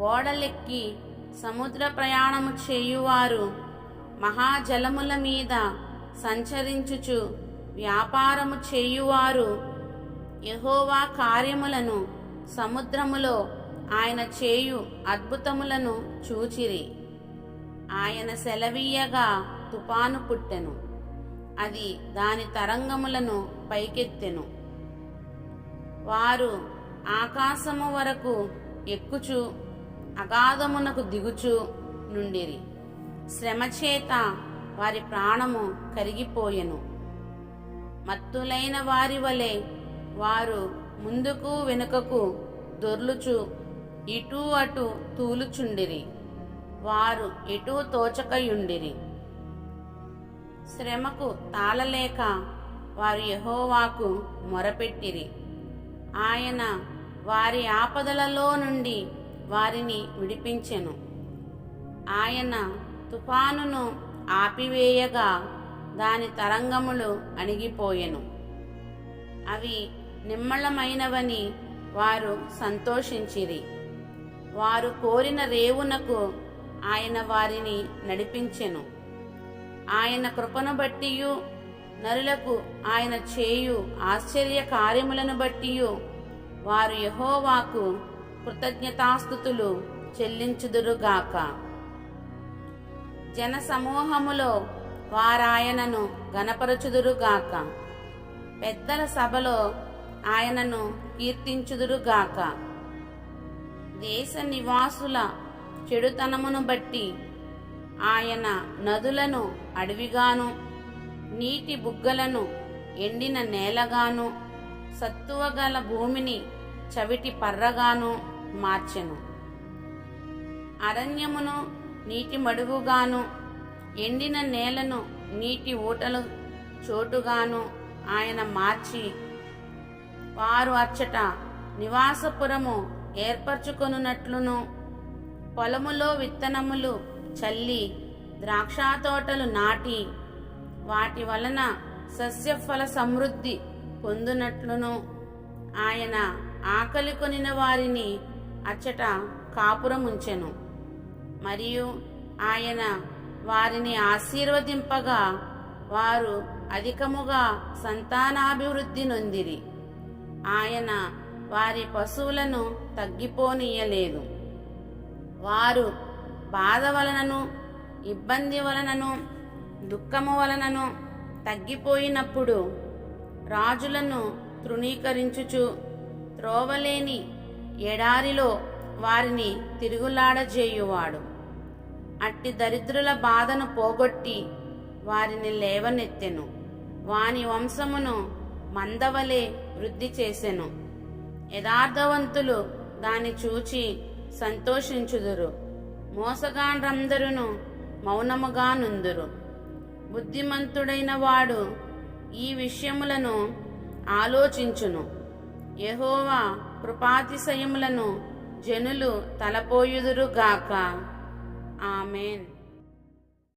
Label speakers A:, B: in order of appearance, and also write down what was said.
A: ఓడలెక్కి సముద్ర ప్రయాణము చేయువారు, మహాజలముల మీద సంచరించుచు వ్యాపారము చేయువారు యెహోవా కార్యములను, సముద్రములో ఆయన చేయు అద్భుతములను చూచిరి. ఆయన సెలవీయగా తుఫాను పుట్టెను, అది దాని తరంగములను పైకెత్తెను. వారు ఆకాశము వరకు ఎక్కుచు అగాధమునకు దిగుచు నుండిరి. శ్రమచేత వారి ప్రాణము కరిగిపోయెను. మత్తులైన వారి వలె వారు ముందుకు వెనుకకు దొర్లుచు ఇటూ అటు తూలుచుండిరి. వారు ఎటూ తోచకయుండిరి. శ్రమకు తాళలేక వారు యెహోవాకు మొరపెట్టిరి. ఆయన వారి ఆపదలలో నుండి వారిని విడిపించెను. ఆయన తుఫానును ఆపివేయగా దాని తరంగములు అణిగిపోయెను. అవి నిమ్మళమైనవని వారు సంతోషించిరి. వారు కోరిన రేవునకు ఆయన వారిని నడిపించెను. ఆయన కృపను బట్టియు నరులకు ఆయన చేయు ఆశ్చర్య కార్యములను బట్టియు వారు యెహోవాకు కృతజ్ఞతాస్తుతులు చెల్లించుదురుగాక. జన సమూహములో వారాయనను గణపరచుదురుగాక. పెద్దల సభలో ఆయనను కీర్తించుదురుగాక. దేశ నివాసుల చెడుతనమును బట్టి ఆయన నదులను అడవిగాను, నీటి బుగ్గలను ఎండిన నేలగాను, సత్తువగల భూమిని చవిటి పర్రగాను మార్చెను. అరణ్యమును నీటి మడుగుగాను, ఎండిన నేలను నీటి ఊటలు చోటుగాను ఆయన మార్చి, వారు అచ్చట నివాసపురము ఏర్పరచుకొనున్నట్లును, పొలములో విత్తనములు చల్లి ద్రాక్షతోటలు నాటి వాటి వలన సస్యఫల సమృద్ధి పొందునట్లును ఆయన ఆకలి కొనిన వారిని అచ్చట కాపురముంచెను. మరియు ఆయన వారిని ఆశీర్వదింపగా వారు అధికముగా సంతానాభివృద్ధి నొందిరి. ఆయన వారి పశువులను తగ్గిపోనీయలేదు. వారు బాధ వలనను, ఇబ్బంది వలనను, దుఃఖము వలనను తగ్గిపోయినప్పుడు రాజులను తృణీకరించుచు త్రోవలేని ఎడారిలో వారిని తిరుగులాడజేయువాడు. అట్టి దరిద్రుల బాధను పోగొట్టి వారిని లేవనెత్తెను. వాని వంశమును మందవలే వృద్ధి చేసెను. యథార్థవంతులు దాన్ని చూచి సంతోషించుదురు. మోసగాండ్రందరును మౌనముగా నుందురు. బుద్ధిమంతుడైన వాడు ఈ విషయములను ఆలోచించును. యెహోవా కృపాతిశయములను జనులు తలపోయుదురుగాక. ఆమేన్.